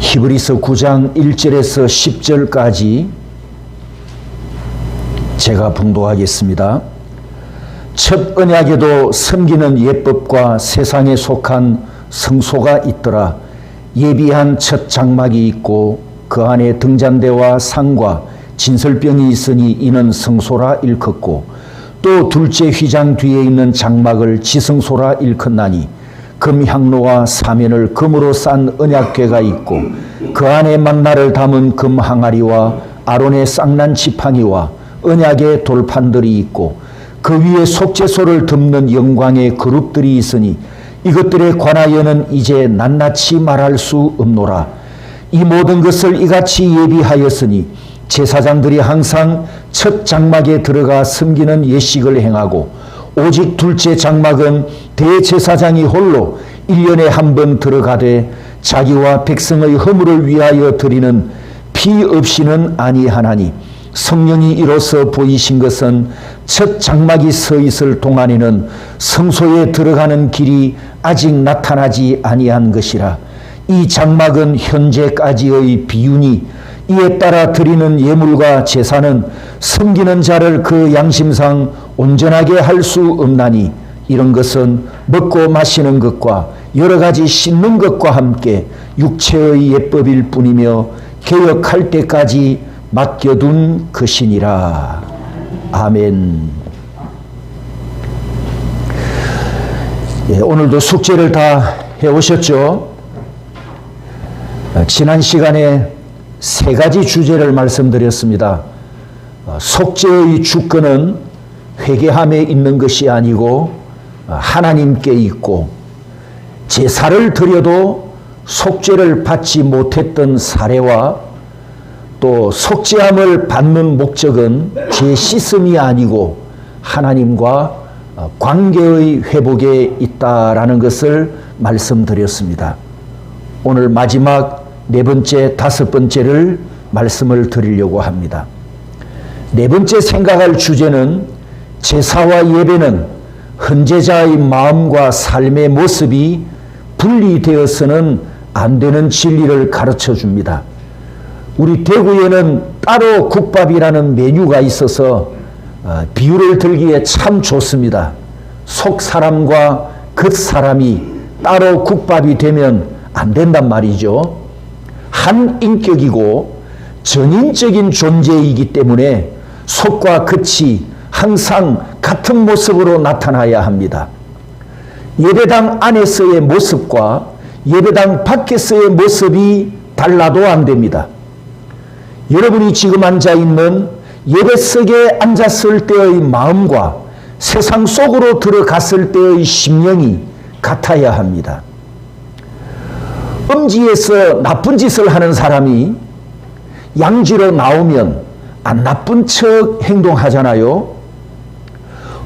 히브리서 9장 1절에서 10절까지 제가 봉독하겠습니다. 첫 언약에도 섬기는 예법과 세상에 속한 성소가 있더라. 예비한 첫 장막이 있고 그 안에 등잔대와 상과 진설병이 있으니 이는 성소라 일컫고, 또 둘째 휘장 뒤에 있는 장막을 지성소라 일컫나니 금 향로와 사면을 금으로 싼 언약궤가 있고 그 안에 만나를 담은 금 항아리와 아론의 쌍난 지팡이와 언약의 돌판들이 있고 그 위에 속죄소를 덮는 영광의 그룹들이 있으니 이것들에 관하여는 이제 낱낱이 말할 수 없노라. 이 모든 것을 이같이 예비하였으니 제사장들이 항상 첫 장막에 들어가 섬기는 예식을 행하고, 오직 둘째 장막은 대제사장이 홀로 1년에 한 번 들어가되 자기와 백성의 허물을 위하여 드리는 피 없이는 아니하나니, 성령이 이로써 보이신 것은 첫 장막이 서 있을 동안에는 성소에 들어가는 길이 아직 나타나지 아니한 것이라. 이 장막은 현재까지의 비유니 이에 따라 드리는 예물과 제사는 섬기는 자를 그 양심상 온전하게 할 수 없나니, 이런 것은 먹고 마시는 것과 여러 가지 씻는 것과 함께 육체의 예법일 뿐이며 개혁할 때까지 맡겨둔 것이니라. 아멘. 오늘도 숙제를 다 해오셨죠? 지난 시간에 세 가지 주제를 말씀드렸습니다. 속죄의 주권은 회개함에 있는 것이 아니고 하나님께 있고, 제사를 드려도 속죄를 받지 못했던 사례와, 또 속죄함을 받는 목적은 죄 씻음이 아니고 하나님과 관계의 회복에 있다라는 것을 말씀드렸습니다. 오늘 마지막 네 번째, 다섯 번째를 말씀을 드리려고 합니다. 네 번째 생각할 주제는 제사와 예배는 헌제자의 마음과 삶의 모습이 분리되어서는 안 되는 진리를 가르쳐 줍니다. 우리 대구에는 따로 국밥이라는 메뉴가 있어서 비유를 들기에 참 좋습니다. 속 사람과 겉 사람이 따로 국밥이 되면 안 된단 말이죠. 한 인격이고 전인적인 존재이기 때문에 속과 겉이 항상 같은 모습으로 나타나야 합니다. 예배당 안에서의 모습과 예배당 밖에서의 모습이 달라도 안 됩니다. 여러분이 지금 앉아있는 예배석에 앉았을 때의 마음과 세상 속으로 들어갔을 때의 심령이 같아야 합니다. 음지에서 나쁜 짓을 하는 사람이 양지로 나오면 안 나쁜 척 행동하잖아요.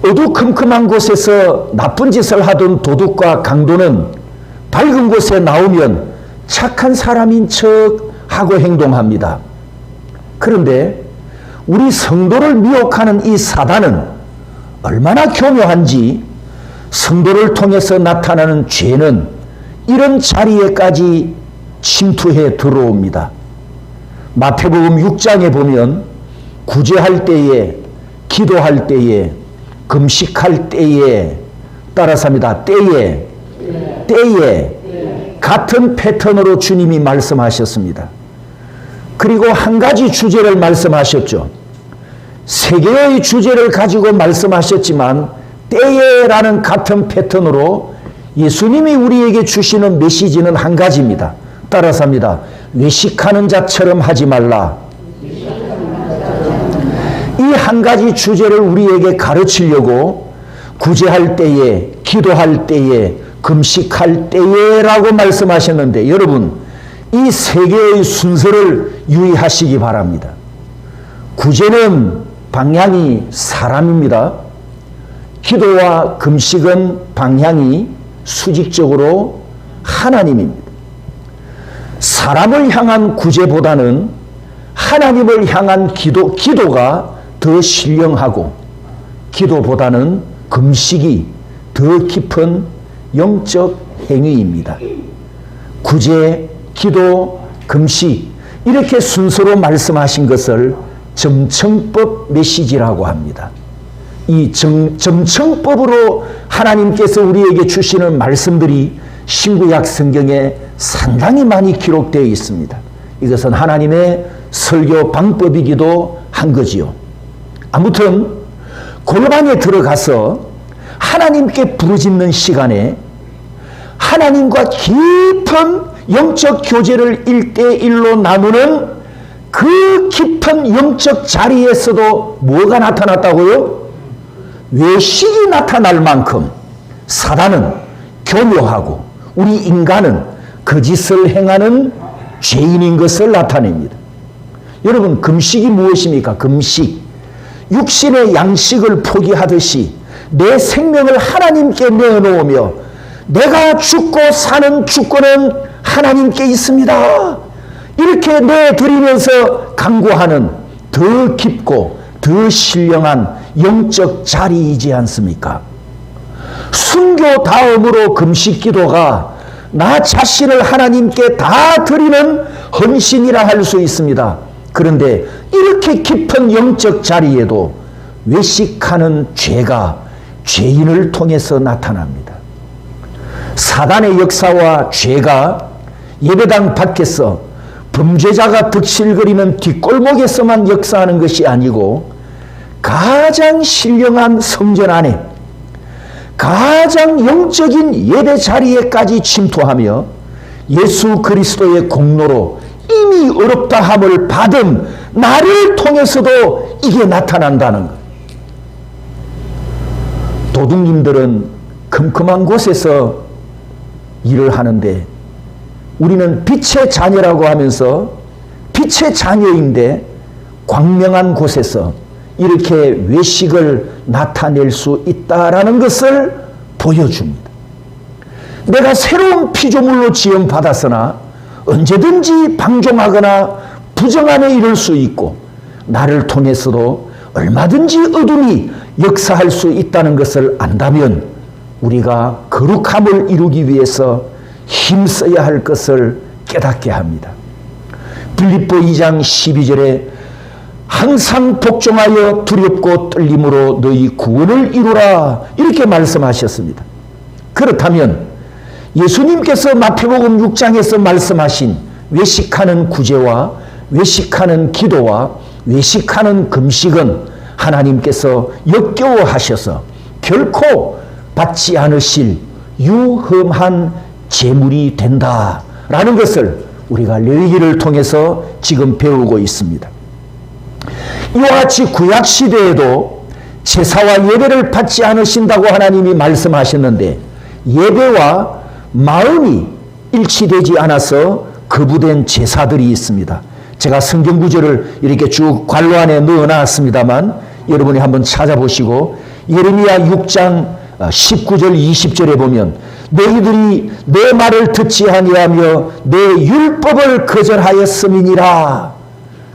어두컴컴한 곳에서 나쁜 짓을 하던 도둑과 강도는 밝은 곳에 나오면 착한 사람인 척 하고 행동합니다. 그런데 우리 성도를 미혹하는 이 사단은 얼마나 교묘한지, 성도를 통해서 나타나는 죄는 이런 자리에까지 침투해 들어옵니다. 마태복음 6장에 보면 구제할 때에, 기도할 때에, 금식할 때에, 따라서 합니다. 때에 같은 패턴으로 주님이 말씀하셨습니다. 그리고 한 가지 주제를 말씀하셨죠. 세 개의 주제를 가지고 말씀하셨지만 때에라는 같은 패턴으로 예수님이 우리에게 주시는 메시지는 한 가지입니다. 따라서 합니다. 외식하는 자처럼 하지 말라. 이 한 가지 주제를 우리에게 가르치려고 구제할 때에, 기도할 때에, 금식할 때에라고 말씀하셨는데, 여러분 이 세 개의 순서를 유의하시기 바랍니다. 구제는 방향이 사람입니다. 기도와 금식은 방향이 수직적으로 하나님입니다. 사람을 향한 구제보다는 하나님을 향한 기도가 더 신령하고, 기도보다는 금식이 더 깊은 영적 행위입니다. 구제, 기도, 금식 이렇게 순서로 말씀하신 것을 점청법 메시지라고 합니다. 이 점청법으로 하나님께서 우리에게 주시는 말씀들이 신구약 성경에 상당히 많이 기록되어 있습니다. 이것은 하나님의 설교 방법이기도 한 거지요. 아무튼 골방에 들어가서 하나님께 부르짖는 시간에 하나님과 깊은 영적 교제를 1대1로 나누는 그 깊은 영적 자리에서도 뭐가 나타났다고요? 외식이 나타날 만큼 사단은 교묘하고 우리 인간은 거짓을 행하는 죄인인 것을 나타냅니다. 여러분, 금식이 무엇입니까? 금식. 육신의 양식을 포기하듯이 내 생명을 하나님께 내어놓으며 내가 죽고 사는 주권은 하나님께 있습니다. 이렇게 내드리면서 강구하는 더 깊고 더 신령한 영적 자리이지 않습니까? 순교 다음으로 금식 기도가 나 자신을 하나님께 다 드리는 헌신이라 할 수 있습니다. 그런데 이렇게 깊은 영적 자리에도 외식하는 죄가 죄인을 통해서 나타납니다. 사단의 역사와 죄가 예배당 밖에서 범죄자가 득실거리는 뒷골목에서만 역사하는 것이 아니고 가장 신령한 성전 안에 가장 영적인 예배 자리에까지 침투하며 예수 그리스도의 공로로 이미 어렵다 함을 받은 나를 통해서도 이게 나타난다는 것. 도둑님들은 컴컴한 곳에서 일을 하는데 우리는 빛의 자녀라고 하면서 빛의 자녀인데 광명한 곳에서 이렇게 외식을 나타낼 수 있다라는 것을 보여줍니다. 내가 새로운 피조물로 지음받았으나 언제든지 방종하거나 부정함에 이를 수 있고 나를 통해서도 얼마든지 어둠이 역사할 수 있다는 것을 안다면 우리가 거룩함을 이루기 위해서 힘써야 할 것을 깨닫게 합니다. 빌립보 2장 12절에 항상 복종하여 두렵고 떨림으로 너희 구원을 이루라 이렇게 말씀하셨습니다. 그렇다면 예수님께서 마태복음 6장에서 말씀하신 외식하는 구제와 외식하는 기도와 외식하는 금식은 하나님께서 역겨워하셔서 결코 받지 않으실 유흠한 제물이 된다라는 것을 우리가 레위기를 통해서 지금 배우고 있습니다. 이와 같이 구약시대에도 제사와 예배를 받지 않으신다고 하나님이 말씀하셨는데 예배와 마음이 일치되지 않아서 거부된 제사들이 있습니다. 제가 성경 구절을 이렇게 쭉 관로 안에 넣어놨습니다만 여러분이 한번 찾아보시고 예레미야 6장 19절 20절에 보면 너희들이 내 말을 듣지 아니하며 내 율법을 거절하였음이니라.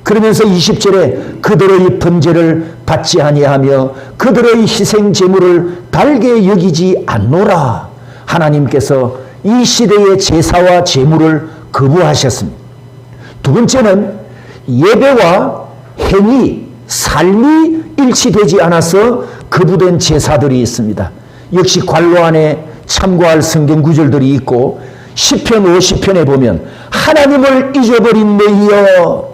그러면서 20절에 그들의 번제를 받지 아니하며 그들의 희생 제물을 달게 여기지 않노라. 하나님께서 이 시대의 제사와 제물을 거부하셨습니다. 두 번째는 예배와 행위, 삶이 일치되지 않아서 거부된 제사들이 있습니다. 역시 관로 안에 참고할 성경 구절들이 있고 시편 50편에 보면 하나님을 잊어버린 너희여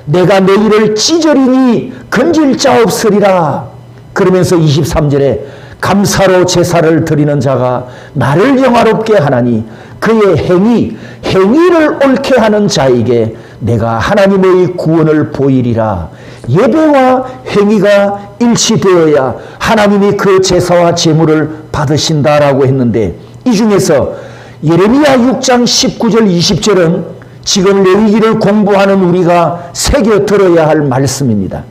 내가 너희를 찢으리니 건질 자 없으리라. 그러면서 23절에 감사로 제사를 드리는 자가 나를 영화롭게 하나니 그의 행위를 옳게 하는 자에게 내가 하나님의 구원을 보이리라. 예배와 행위가 일치되어야 하나님이 그 제사와 제물을 받으신다라고 했는데 이 중에서 예레미야 6장 19절 20절은 지금 레위기를 공부하는 우리가 새겨 들어야 할 말씀입니다.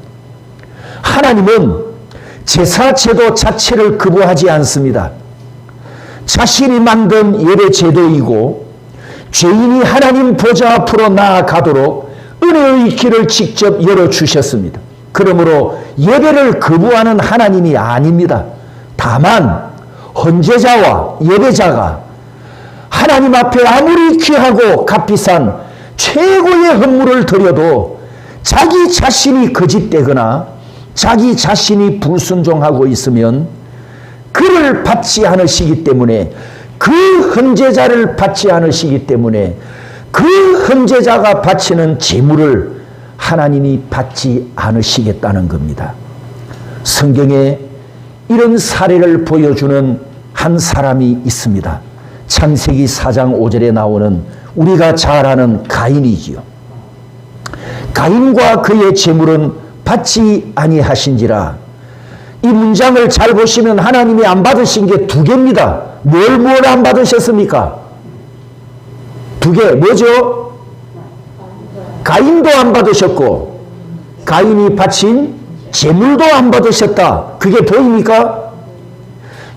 하나님은 제사 제도 자체를 거부하지 않습니다. 자신이 만든 예배 제도이고 죄인이 하나님 보좌 앞으로 나아가도록 은혜의 길을 직접 열어주셨습니다. 그러므로 예배를 거부하는 하나님이 아닙니다. 다만 헌제자와 예배자가 하나님 앞에 아무리 귀하고 값비싼 최고의 헌물을 드려도 자기 자신이 거짓되거나 자기 자신이 불순종하고 있으면 그를 받지 않으시기 때문에, 그 헌제자를 받지 않으시기 때문에 그 헌제자가 바치는 제물을 하나님이 받지 않으시겠다는 겁니다. 성경에 이런 사례를 보여주는 한 사람이 있습니다. 창세기 4장 5절에 나오는 우리가 잘 아는 가인이지요. 가인과 그의 제물은 받지 아니하신지라. 이 문장을 잘 보시면 하나님이 안 받으신 게 두 개입니다. 뭘 안 받으셨습니까? 두 개. 뭐죠? 가인도 안 받으셨고 가인이 바친 제물도 안 받으셨다. 그게 보입니까?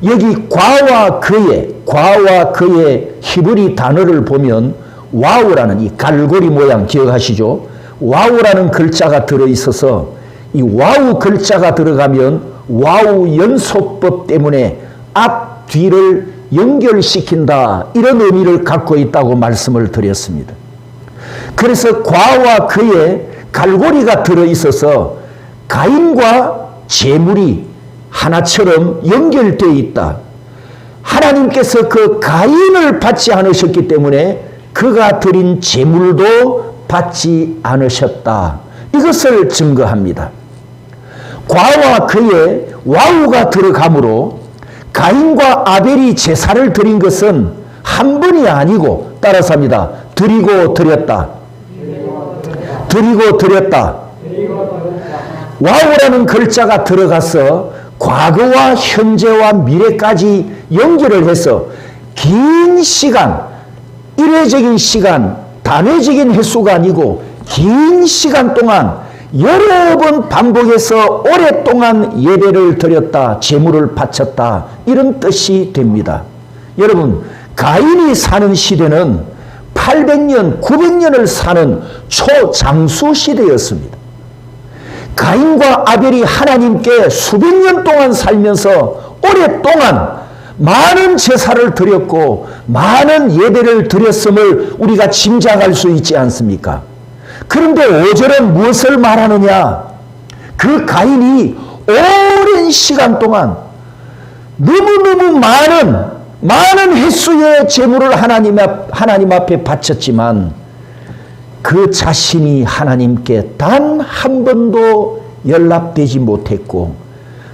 여기 과와 그의 히브리 단어를 보면 와우라는 이 갈고리 모양 기억하시죠? 와우라는 글자가 들어있어서 이 와우 글자가 들어가면 와우 연소법 때문에 앞, 뒤를 연결시킨다, 이런 의미를 갖고 있다고 말씀을 드렸습니다. 그래서 과와 그의 갈고리가 들어있어서 가인과 제물이 하나처럼 연결되어 있다. 하나님께서 그 가인을 받지 않으셨기 때문에 그가 드린 제물도 받지 않으셨다. 이것을 증거합니다. 과와 그의 와우가 들어가므로 가인과 아벨이 제사를 드린 것은 한 번이 아니고, 따라서 합니다. 드리고 드렸다. 드리고 드렸다. 와우라는 글자가 들어가서 과거와 현재와 미래까지 연결을 해서 긴 시간, 일회적인 시간, 단회적인 횟수가 아니고 긴 시간 동안 여러 번 반복해서 오랫동안 예배를 드렸다, 제물을 바쳤다, 이런 뜻이 됩니다. 여러분, 가인이 사는 시대는 800년, 900년을 사는 초장수 시대였습니다. 가인과 아벨이 하나님께 수백 년 동안 살면서 오랫동안 많은 제사를 드렸고 많은 예배를 드렸음을 우리가 짐작할 수 있지 않습니까? 그런데 5절은 무엇을 말하느냐? 그 가인이 오랜 시간 동안 너무너무 많은 횟수의 제물을 하나님 앞에 바쳤지만 그 자신이 하나님께 단 한 번도 연락되지 못했고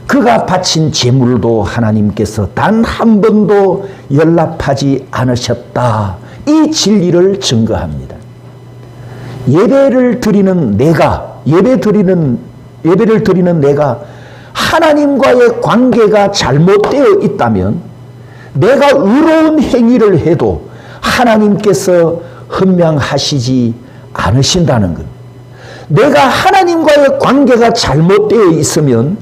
그가 바친 제물도 하나님께서 단 한 번도 연락하지 않으셨다. 이 진리를 증거합니다. 예배를 드리는 내가 하나님과의 관계가 잘못되어 있다면 내가 의로운 행위를 해도 하나님께서 헌명하시지 않으신다는 것. 내가 하나님과의 관계가 잘못되어 있으면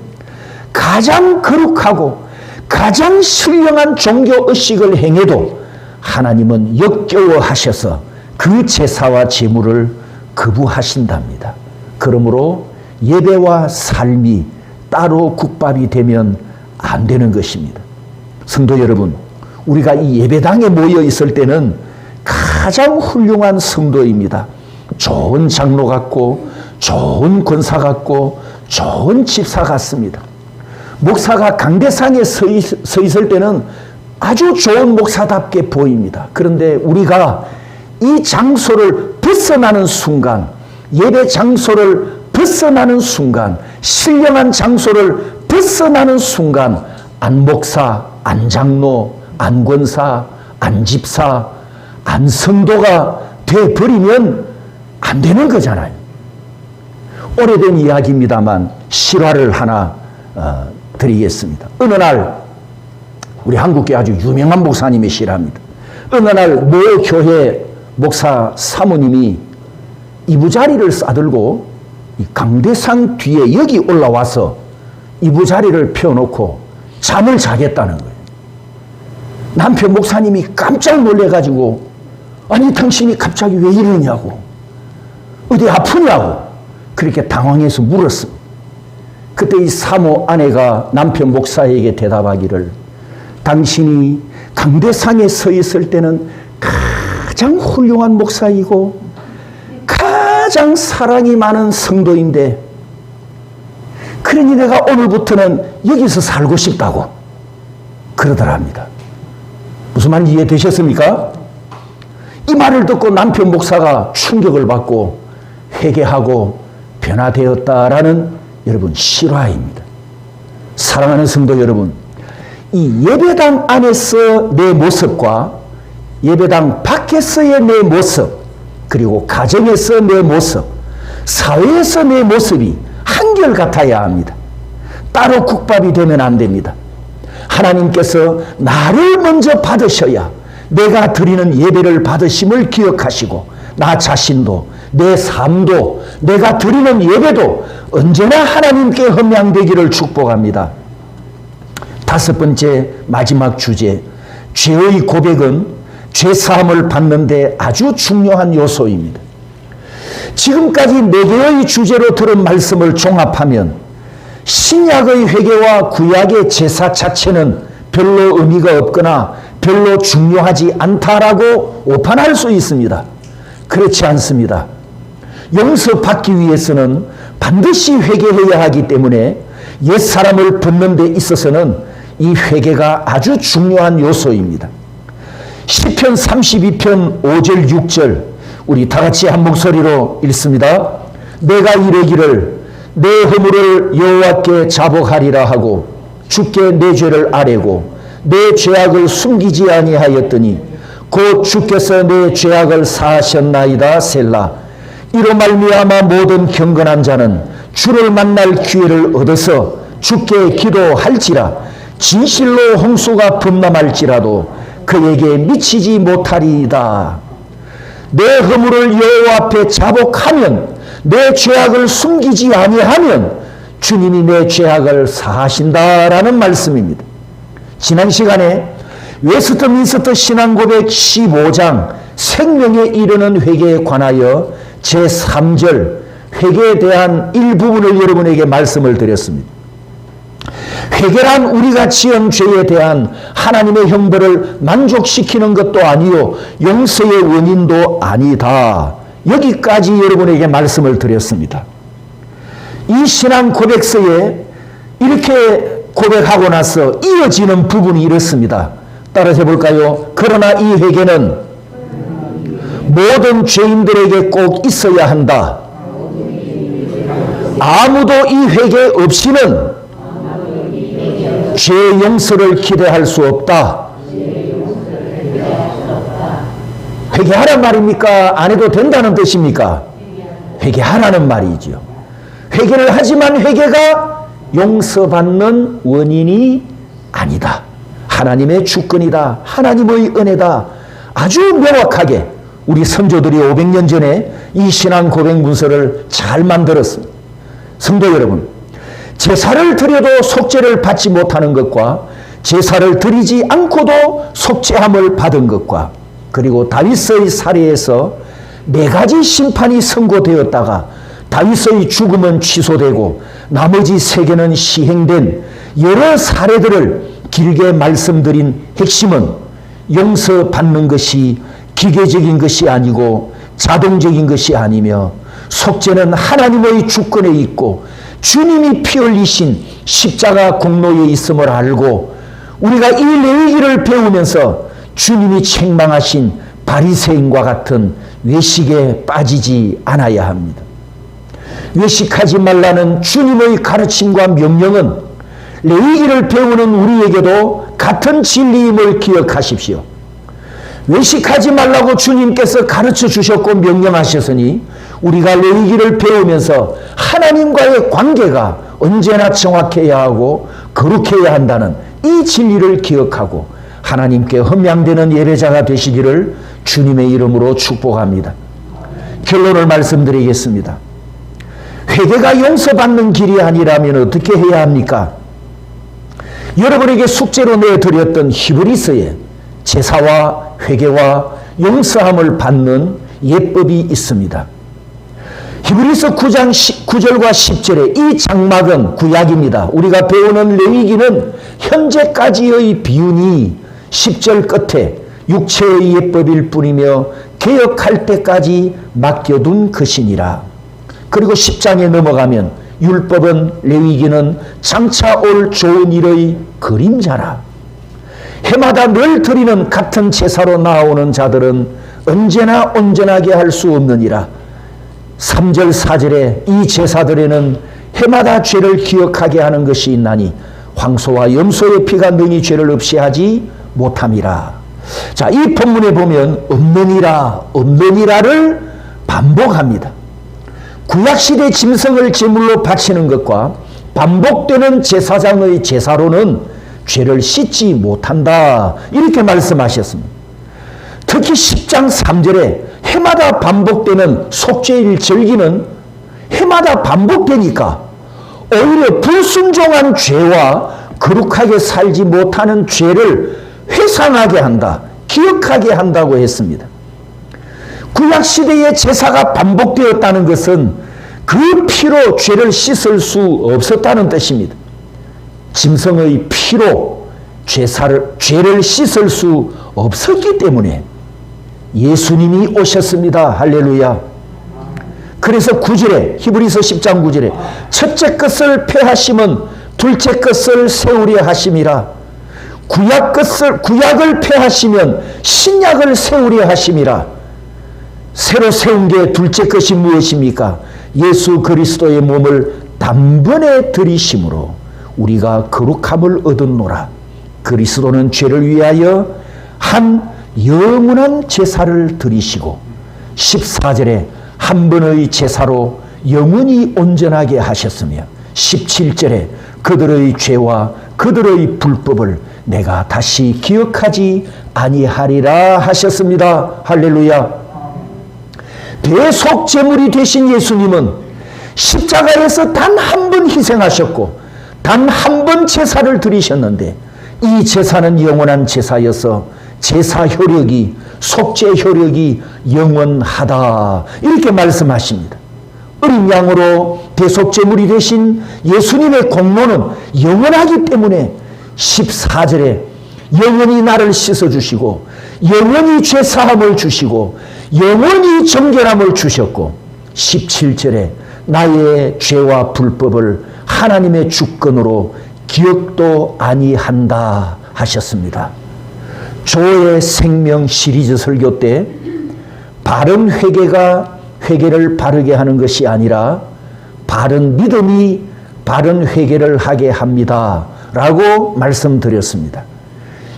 가장 거룩하고 가장 신령한 종교의식을 행해도 하나님은 역겨워하셔서 그 제사와 제물을 거부하신답니다. 그러므로 예배와 삶이 따로 국밥이 되면 안 되는 것입니다. 성도 여러분, 우리가 이 예배당에 모여 있을 때는 가장 훌륭한 성도입니다. 좋은 장로 같고 좋은 권사 같고 좋은 집사 같습니다. 목사가 강대상에 서 있을 때는 아주 좋은 목사답게 보입니다. 그런데 우리가 이 장소를 벗어나는 순간, 예배 장소를 벗어나는 순간, 신령한 장소를 벗어나는 순간 안 목사, 안 장로, 안 권사, 안 집사, 안 성도가 돼버리면 안 되는 거잖아요. 오래된 이야기입니다만 실화를 하나 드리겠습니다. 어느 날 우리 한국계 아주 유명한 목사님의 실화입니다. 어느 날 모 교회 목사 사모님이 이부자리를 싸들고 이 강대상 뒤에 여기 올라와서 이부자리를 펴놓고 잠을 자겠다는 거예요. 남편 목사님이 깜짝 놀래가지고 아니 당신이 갑자기 왜 이러냐고, 어디 아프냐고 그렇게 당황해서 물었습니다. 그때 이 사모 아내가 남편 목사에게 대답하기를, 당신이 강대상에 서 있을 때는 가장 훌륭한 목사이고 가장 사랑이 많은 성도인데, 그러니 내가 오늘부터는 여기서 살고 싶다고 그러더랍니다. 무슨 말인지 이해되셨습니까? 이 말을 듣고 남편 목사가 충격을 받고 회개하고 변화되었다라는 여러분 실화입니다. 사랑하는 성도 여러분, 이 예배당 안에서 내 모습과 예배당 밖에서의 내 모습, 그리고 가정에서 내 모습, 사회에서 내 모습이 한결같아야 합니다. 따로 국밥이 되면 안 됩니다. 하나님께서 나를 먼저 받으셔야 내가 드리는 예배를 받으심을 기억하시고, 나 자신도, 내 삶도, 내가 드리는 예배도 언제나 하나님께 헌양되기를 축복합니다. 다섯 번째, 마지막 주제, 죄의 고백은 죄사함을 받는 데 아주 중요한 요소입니다. 지금까지 네 개의 주제로 들은 말씀을 종합하면 신약의 회개와 구약의 제사 자체는 별로 의미가 없거나 별로 중요하지 않다라고 오판할 수 있습니다. 그렇지 않습니다. 용서받기 위해서는 반드시 회개해야 하기 때문에 옛사람을 벗는 데 있어서는 이 회개가 아주 중요한 요소입니다. 시편 32편 5절 6절 우리 다 같이 한 목소리로 읽습니다. 내가 이르기를 내 허물을 여호와께 자복하리라 하고 주께 내 죄를 아뢰고 내 죄악을 숨기지 아니하였더니 곧 주께서 내 죄악을 사하셨나이다 셀라. 이로 말미암아 모든 경건한 자는 주를 만날 기회를 얻어서 주께 기도할지라. 진실로 홍수가 범람할지라도 그에게 미치지 못하리이다. 내 허물을 여호와 앞에 자복하면, 내 죄악을 숨기지 아니하면 주님이 내 죄악을 사하신다라는 말씀입니다. 지난 시간에 웨스트민스터 신앙고백 15장 생명에 이르는 회개에 관하여 제3절 회개에 대한 일부분을 여러분에게 말씀을 드렸습니다. 회개란 우리가 지은 죄에 대한 하나님의 형벌을 만족시키는 것도 아니요 용서의 원인도 아니다. 여기까지 여러분에게 말씀을 드렸습니다. 이 신앙 고백서에 이렇게 고백하고 나서 이어지는 부분이 이렇습니다. 따라서 해볼까요? 그러나 이 회개는 모든 죄인들에게 꼭 있어야 한다. 아무도 이 회개 없이는 죄 용서를 기대할 수 없다. 회개하란 말입니까? 안 해도 된다는 뜻입니까? 회개하라는 말이죠. 회개를 하지만 회개가 용서받는 원인이 아니다. 하나님의 주권이다. 하나님의 은혜다. 아주 명확하게 우리 선조들이 500년 전에 이 신앙 고백 문서를 잘 만들었습니다. 성도 여러분, 제사를 드려도 속죄를 받지 못하는 것과 제사를 드리지 않고도 속죄함을 받은 것과 그리고 다윗의 사례에서 네 가지 심판이 선고되었다가 다윗의 죽음은 취소되고 나머지 세 개는 시행된 여러 사례들을 길게 말씀드린 핵심은 용서받는 것이 기계적인 것이 아니고 자동적인 것이 아니며 속죄는 하나님의 주권에 있고 주님이 피 흘리신 십자가 공로에 있음을 알고 우리가 이 레위기를 배우면서 주님이 책망하신 바리새인과 같은 외식에 빠지지 않아야 합니다. 외식하지 말라는 주님의 가르침과 명령은 레위기를 배우는 우리에게도 같은 진리임을 기억하십시오. 외식하지 말라고 주님께서 가르쳐 주셨고 명령하셨으니 우리가 레위기를 배우면서 하나님과의 관계가 언제나 정확해야 하고 거룩해야 한다는 이 진리를 기억하고 하나님께 헌양되는 예배자가 되시기를 주님의 이름으로 축복합니다. 결론을 말씀드리겠습니다. 회개가 용서받는 길이 아니라면 어떻게 해야 합니까? 여러분에게 숙제로 내드렸던 히브리서에 제사와 회개와 용서함을 받는 예법이 있습니다. 히브리서 9장 9절과 10절에 이 장막은 구약입니다. 우리가 배우는 레위기는 현재까지의 비유니 10절 끝에 육체의 예법일 뿐이며 개혁할 때까지 맡겨둔 것이니라. 그리고 10장에 넘어가면 율법은 레위기는 장차 올 좋은 일의 그림자라. 해마다 늘 드리는 같은 제사로 나오는 자들은 언제나 온전하게 할 수 없느니라. 3절 4절에 이 제사들에는 해마다 죄를 기억하게 하는 것이 있나니 황소와 염소의 피가 능히 죄를 없이 하지 못함이라. 자, 이 본문에 보면 없느니라를 반복합니다. 구약시대 짐승을 제물로 바치는 것과 반복되는 제사장의 제사로는 죄를 씻지 못한다, 이렇게 말씀하셨습니다. 특히 10장 3절에 해마다 반복되는 속죄일 절기는 해마다 반복되니까 오히려 불순종한 죄와 거룩하게 살지 못하는 죄를 회상하게 한다, 기억하게 한다고 했습니다. 구약시대의 제사가 반복되었다는 것은 그 피로 죄를 씻을 수 없었다는 뜻입니다. 짐승의 피로 죄를 씻을 수 없었기 때문에 예수님이 오셨습니다. 할렐루야. 그래서 9절에, 히브리서 10장 9절에 첫째 것을 폐하심은 둘째 것을 세우려 하심이라. 구약을 폐하시면 신약을 세우려 하심이라. 새로 세운 게 둘째 것이 무엇입니까? 예수 그리스도의 몸을 단번에 들이심으로 우리가 거룩함을 얻었노라. 그리스도는 죄를 위하여 한 영원한 제사를 드리시고 14절에 한 번의 제사로 영원히 온전하게 하셨으며 17절에 그들의 죄와 그들의 불법을 내가 다시 기억하지 아니하리라 하셨습니다. 할렐루야. 대속 제물이 되신 예수님은 십자가에서 단 한 번 희생하셨고 단 한 번 제사를 드리셨는데 이 제사는 영원한 제사여서 제사 효력이, 속죄 효력이 영원하다, 이렇게 말씀하십니다. 어린 양으로 대속 제물이 되신 예수님의 공로는 영원하기 때문에 14절에 영원히 나를 씻어주시고 영원히 죄사함을 주시고 영원히 정결함을 주셨고 17절에 나의 죄와 불법을 하나님의 주권으로 기억도 아니한다 하셨습니다. 조의 생명 시리즈 설교 때 바른 회개가 회개를 바르게 하는 것이 아니라 바른 믿음이 바른 회개를 하게 합니다 라고 말씀드렸습니다.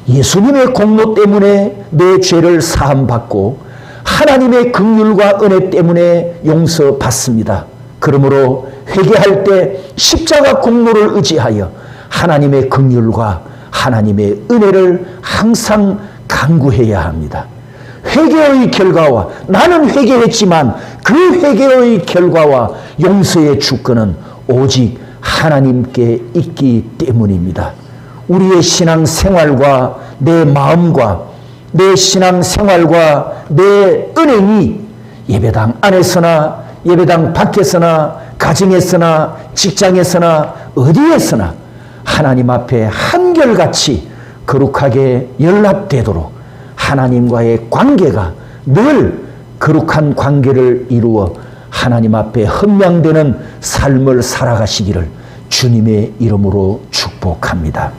예수님의 공로 때문에 내 죄를 사함받고 하나님의 긍휼과 은혜 때문에 용서받습니다. 그러므로 회개할 때 십자가 공로를 의지하여 하나님의 긍휼과 하나님의 은혜를 항상 간구해야 합니다. 회개의 결과와, 나는 회개했지만 그 회개의 결과와 용서의 주권은 오직 하나님께 있기 때문입니다. 우리의 신앙 생활과 내 마음과 내 신앙 생활과 내 은행이 예배당 안에서나 예배당 밖에서나 가정에서나 직장에서나 어디에서나 하나님 앞에 한결같이 거룩하게 연합되도록 하나님과의 관계가 늘 거룩한 관계를 이루어 하나님 앞에 헌량되는 삶을 살아가시기를 주님의 이름으로 축복합니다.